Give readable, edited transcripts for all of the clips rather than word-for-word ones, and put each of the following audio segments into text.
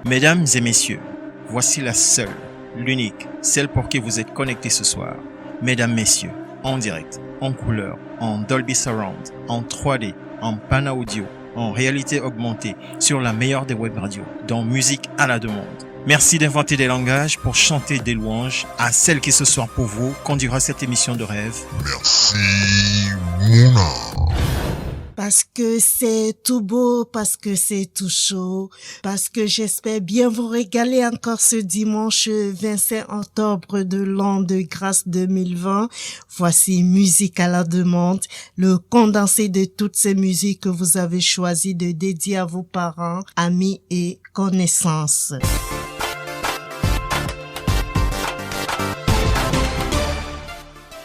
Mesdames et messieurs, voici la seule, l'unique, celle pour qui vous êtes connectés ce soir. Mesdames, messieurs, en direct, en couleur, en Dolby Surround, en 3D, en Pana Audio, en réalité augmentée, sur la meilleure des web radios, dans Musique à la demande. Merci d'inventer des langages pour chanter des louanges à celle qui ce soir pour vous conduira cette émission de rêve. Merci Mouna. Parce que c'est tout beau, parce que c'est tout chaud, parce que j'espère bien vous régaler encore ce dimanche 25 octobre de l'an de grâce 2020. Voici Musique à la demande, le condensé de toutes ces musiques que vous avez choisi de dédier à vos parents, amis et connaissances.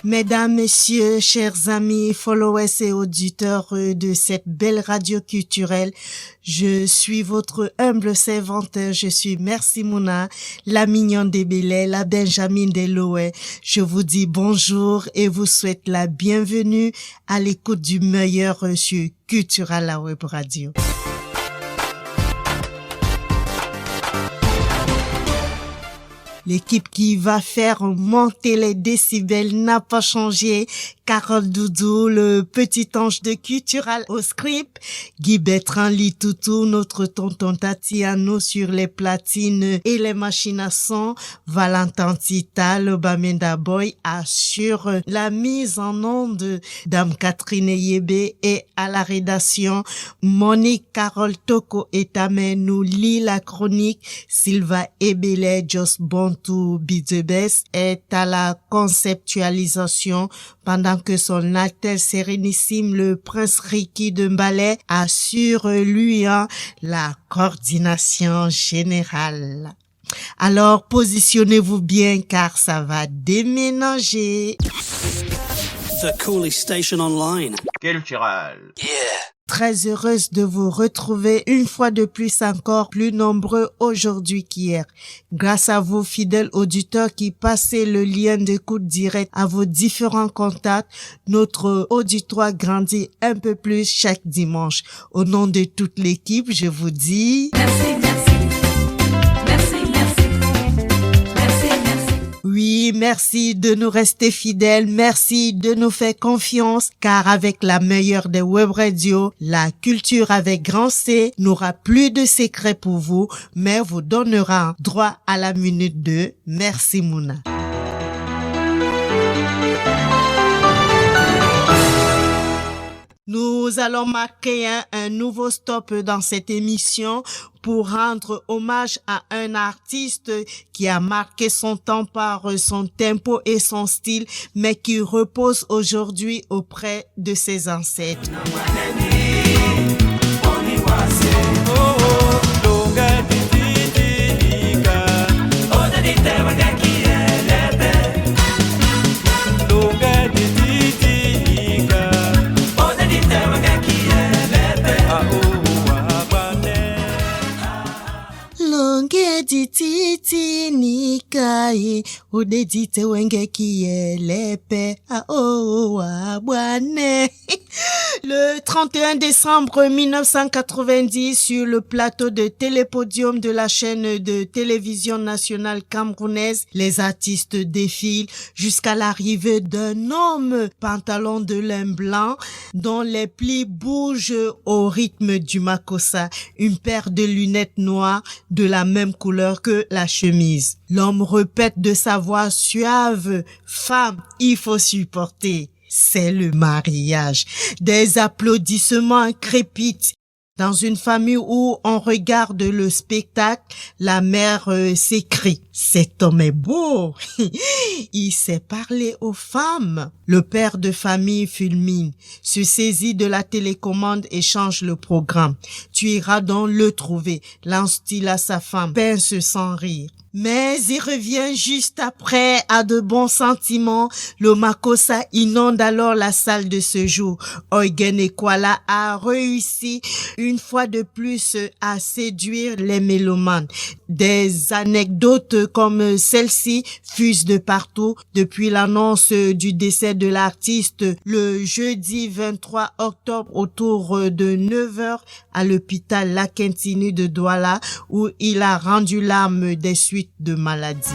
Mesdames, messieurs, chers amis, followers et auditeurs de cette belle radio culturelle, je suis votre humble servante, je suis Merci Mouna, la mignonne des Bélais, la Benjamin des Loé. Je vous dis bonjour et vous souhaite la bienvenue à l'écoute du meilleur sur Cultural la Web Radio. L'équipe qui va faire monter les décibels n'a pas changé. Carole Doudou, le petit ange de Cultural au script. Guy Bertrand Litoutou, notre tonton Tatiano sur les platines et les machines à son. Valentin Tita, le Bamenda Boy assure la mise en onde. Dame Catherine Yébé et à la rédaction. Monique Carole Toko et Tamé nous lit la chronique. Sylva Ebele, Just Bon to be the best est à la conceptualisation pendant que son Altesse Sérénissime le Prince Ricky de Mbalais assure lui la coordination générale. Alors positionnez-vous bien car ça va déménager. The coolest station online. Cultural. Yeah. Très heureuse de vous retrouver une fois de plus encore plus nombreux aujourd'hui qu'hier. Grâce à vous, fidèles auditeurs qui passez le lien d'écoute direct à vos différents contacts, notre auditoire grandit un peu plus chaque dimanche. Au nom de toute l'équipe, je vous dis... Oui, merci de nous rester fidèles, merci de nous faire confiance, car avec la meilleure des web radios, la culture avec grand C n'aura plus de secrets pour vous, mais vous donnera droit à la minute de Merci Mouna. Nous allons marquer un nouveau stop dans cette émission pour rendre hommage à un artiste qui a marqué son temps par son tempo et son style, mais qui repose aujourd'hui auprès de ses ancêtres. Titi nikaye udedite wenge kielepe abwane. Le 31 décembre 1990, sur le plateau de Télépodium de la chaîne de télévision nationale camerounaise, les artistes défilent jusqu'à l'arrivée d'un homme, pantalon de lin blanc, dont les plis bougent au rythme du makossa, une paire de lunettes noires de la même couleur que la chemise. L'homme répète de sa voix suave, « Femme, il faut supporter ». C'est le mariage. Des applaudissements crépitent. Dans une famille où on regarde le spectacle, la mère s'écrie « Cet homme est beau !» Il sait parler aux femmes. Le père de famille fulmine, se saisit de la télécommande et change le programme. Tu iras donc le trouver, lance-t-il à sa femme, pince sans rire. Mais il revient juste après à de bons sentiments. Le Makossa inonde alors la salle de ce jour. Eugen Ekwala a réussi une fois de plus à séduire les mélomanes. Des anecdotes comme celle-ci fusent de partout depuis l'annonce du décès de l'artiste le jeudi 23 octobre autour de 9h à l'hôpital Lakentini de Douala où il a rendu l'âme des suites de maladie.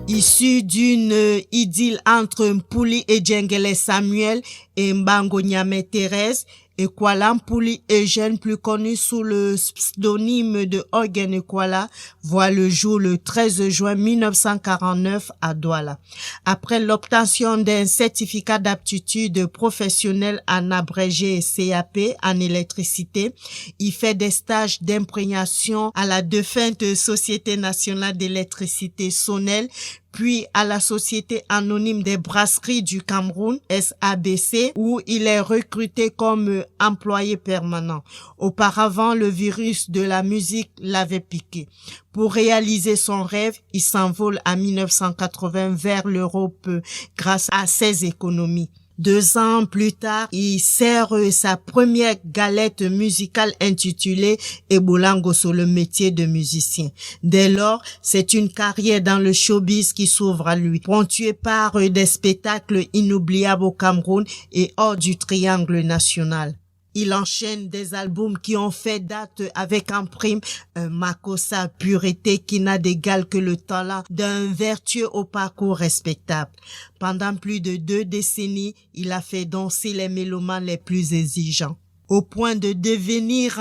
Issu d'une idylle entre Mpuli et Djengele Samuel et Mbango Nyame Thérèse, Ekwala Mpuli Eugène, plus connu sous le pseudonyme de Eugen Ekwala, voit le jour le 13 juin 1949 à Douala. Après l'obtention d'un certificat d'aptitude professionnelle en abrégé CAP en électricité, il fait des stages d'imprégnation à la défunte Société nationale d'électricité Sonel, puis à la Société anonyme des brasseries du Cameroun, SABC, où il est recruté comme employé permanent. Auparavant, le virus de la musique l'avait piqué. Pour réaliser son rêve, il s'envole en 1980 vers l'Europe grâce à ses économies. 2 ans plus tard, il sert sa première galette musicale intitulée Ebolango sur le métier de musicien. Dès lors, c'est une carrière dans le showbiz qui s'ouvre à lui, ponctuée par des spectacles inoubliables au Cameroun et hors du triangle national. Il enchaîne des albums qui ont fait date avec en prime un Makossa pureté qui n'a d'égal que le talent d'un vertueux au parcours respectable. Pendant plus de 2 décennies, il a fait danser les mélomanes les plus exigeants. Au point de devenir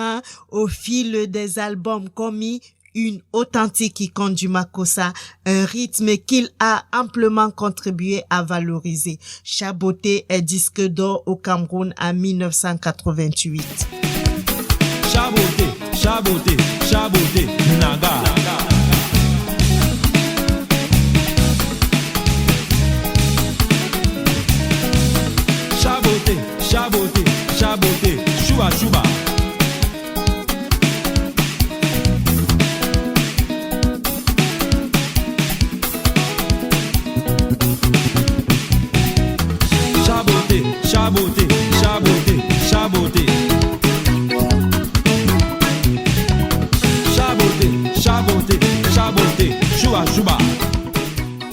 au fil des albums commis, une authentique icône du Makossa, un rythme qu'il a amplement contribué à valoriser. Chaboté est disque d'or au Cameroun en 1988. Chaboté, Chaboté, Chaboté, Naga. Chaboté, Chaboté, Chaboté, Chouba, Chouba. Chaboté, chaboté, chaboté. Chaboté, chaboté, chaboté, chouba, chouba.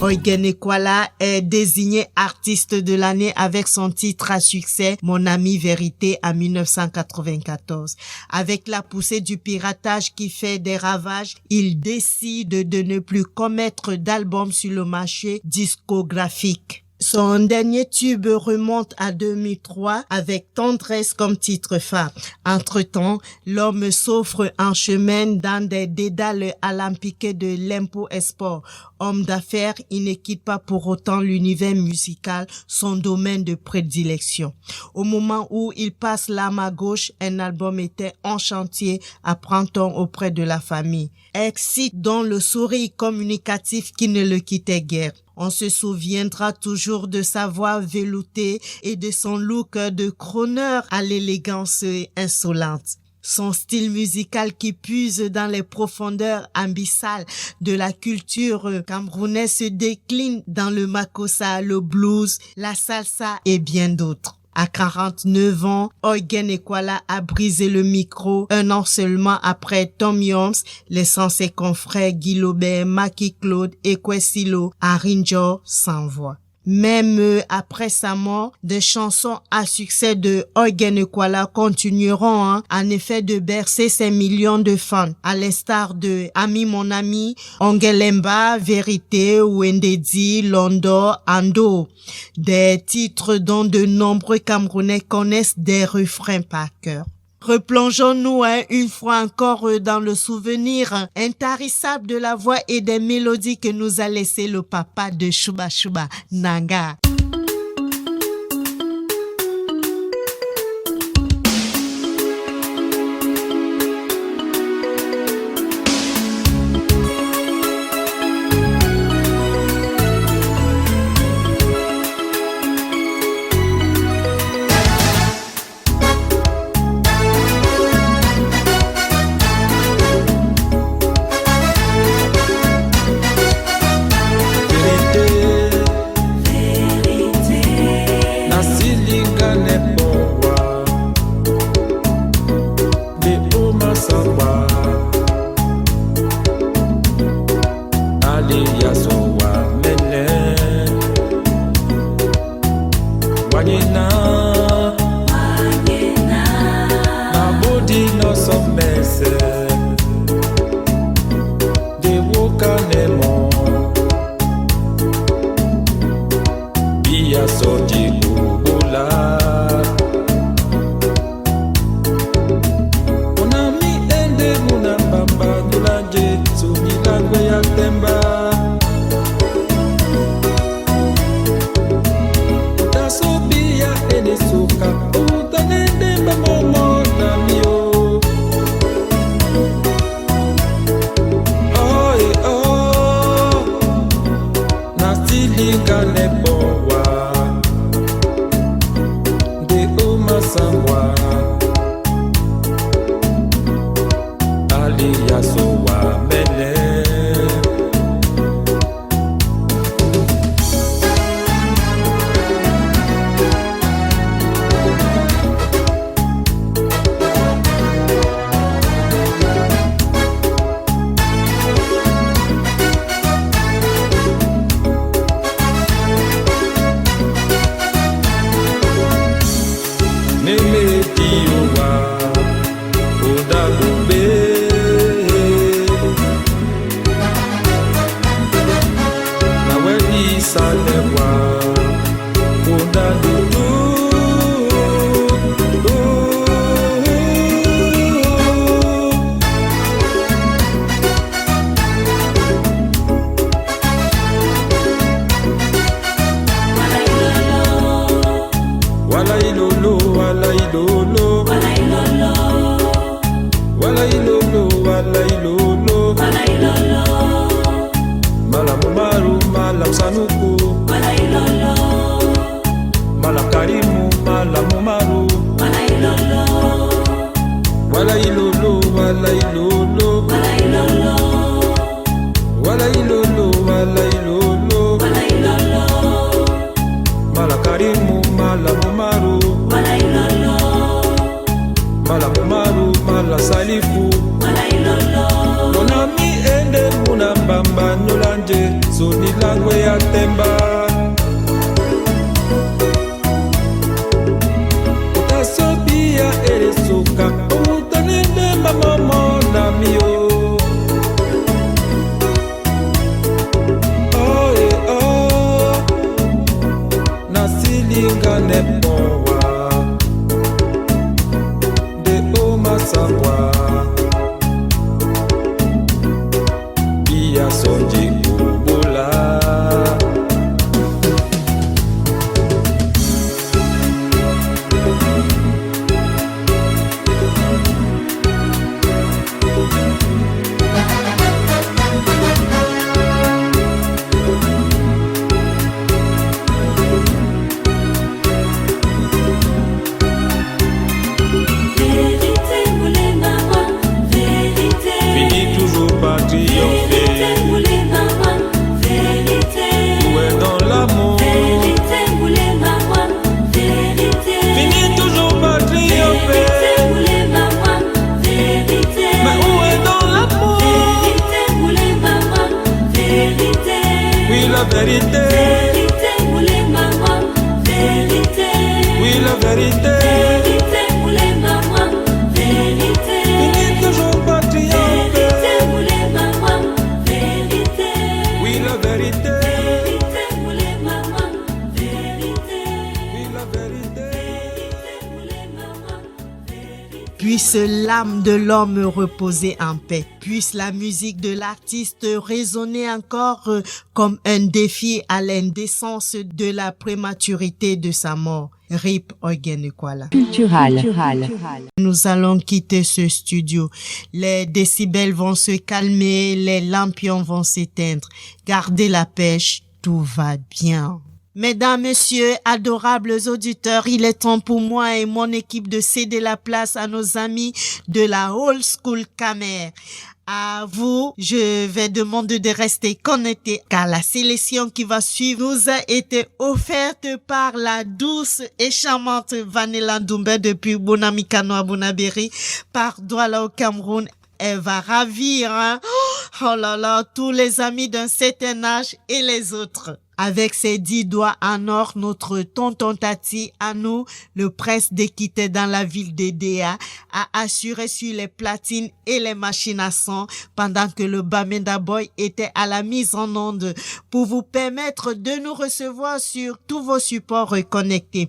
Eugen Ekwala est désigné artiste de l'année avec son titre à succès Mon ami vérité en 1994. Avec la poussée du piratage qui fait des ravages, il décide de ne plus commettre d'albums sur le marché discographique. Son dernier tube remonte à 2003 avec Tendresse comme titre phare. Entre-temps, l'homme s'offre en chemin dans des dédales alambiqués de l'impôt export. Homme d'affaires, il ne quitte pas pour autant l'univers musical, son domaine de prédilection. Au moment où il passe l'arme à gauche, un album était en chantier à printemps auprès de la famille. Excite dont le sourire communicatif qui ne le quittait guère. On se souviendra toujours de sa voix veloutée et de son look de crooner à l'élégance insolente. Son style musical qui puise dans les profondeurs abyssales de la culture camerounaise se décline dans le Makossa, le blues, la salsa et bien d'autres. À 49 ans, Eugen Ekwala a brisé le micro 1 an seulement après Tom Yoms, laissant ses confrères Guy Lobert, Maki Claude et Kwesilo à Rinjo sans voix. Même après sa mort, des chansons à succès de Eugen Ekwala continueront en effet de bercer ses millions de fans, à l'instar de Ami mon ami, Ongelemba, Vérité, Wendedi, Londo, Ando. Des titres dont de nombreux Camerounais connaissent des refrains par cœur. Replongeons-nous une fois encore dans le souvenir intarissable de la voix et des mélodies que nous a laissé le papa de Shuba Shuba, Nanga. vérité, la vérité. Vérité pour les mamans, vérité. Unis toujours pas triompher. Vérité pour les mamans, vérité. Oui, la vérité. Vérité pour les mamans, vérité. Oui, la vérité. Vérité pour les mamans, vérité. Puisse l'âme de l'homme reposer en paix. Puisse la musique de l'artiste résonner encore comme un défi à l'indécence de la prématurité de sa mort. Rip Ogenekwala. Cultural. Nous allons quitter ce studio. Les décibels vont se calmer, les lampions vont s'éteindre. Gardez la pêche, tout va bien. Mesdames, messieurs, adorables auditeurs, il est temps pour moi et mon équipe de céder la place à nos amis de la Old School Camer. À vous, je vais demander de rester connectés car la sélection qui va suivre nous a été offerte par la douce et charmante Vanilla Doumbé depuis Bonamikano à Bonaberi par Douala au Cameroun. Elle va ravir, oh là là, tous les amis d'un certain âge et les autres. Avec ses 10 doigts en or, notre tonton Tati, à nous, le prince d'Équité dans la ville d'Edea, a assuré sur les platines et les machines à son pendant que le Bamenda Boy était à la mise en onde pour vous permettre de nous recevoir sur tous vos supports connectés.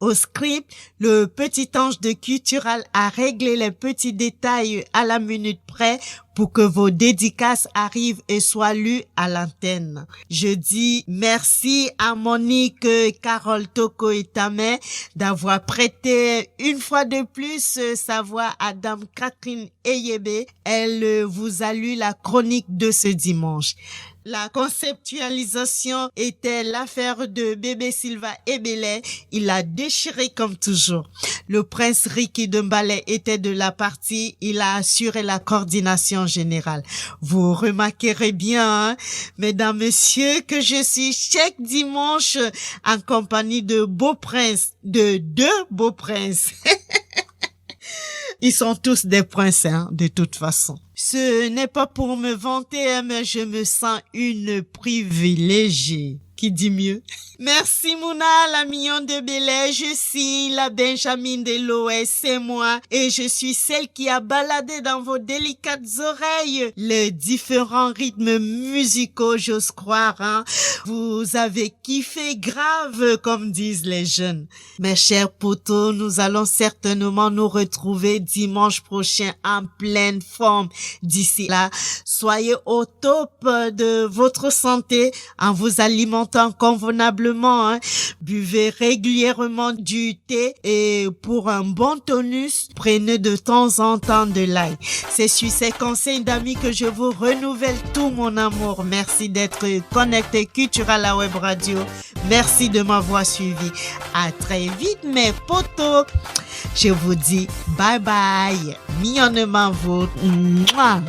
Au script, le petit ange de Cultural a réglé les petits détails à la minute près pour que vos dédicaces arrivent et soient lues à l'antenne. Je dis merci à Monique, Carole Toko et Tamé d'avoir prêté une fois de plus sa voix à Dame Catherine Eyebe. Elle vous a lu la chronique de ce dimanche. La conceptualisation était l'affaire de Bébé Silva Ebele. Il a déchiré comme toujours. Le prince Ricky Dembale était de la partie. Il a assuré la coordination générale. Vous remarquerez bien, mesdames, messieurs, que je suis chaque dimanche en compagnie de beaux princes, de 2 beaux princes. Ils sont tous des princes, de toute façon. Ce n'est pas pour me vanter, mais je me sens une privilégiée. Qui dit mieux? Merci Mouna, la mignonne de Belay. Je suis la Benjamin de l'OS, c'est moi. Et je suis celle qui a baladé dans vos délicates oreilles les différents rythmes musicaux, j'ose croire. Vous avez kiffé grave, comme disent les jeunes. Mes chers potos, nous allons certainement nous retrouver dimanche prochain en pleine forme. D'ici là, soyez au top de votre santé en vous alimentant convenablement, buvez régulièrement du thé et pour un bon tonus, prenez de temps en temps de l'ail. C'est sur ces conseils d'amis que je vous renouvelle tout mon amour. Merci d'être connecté Cultural à Web Radio. Merci de m'avoir suivi. À très vite mes potos. Je vous dis bye bye. Mignonnement vous. Mouah.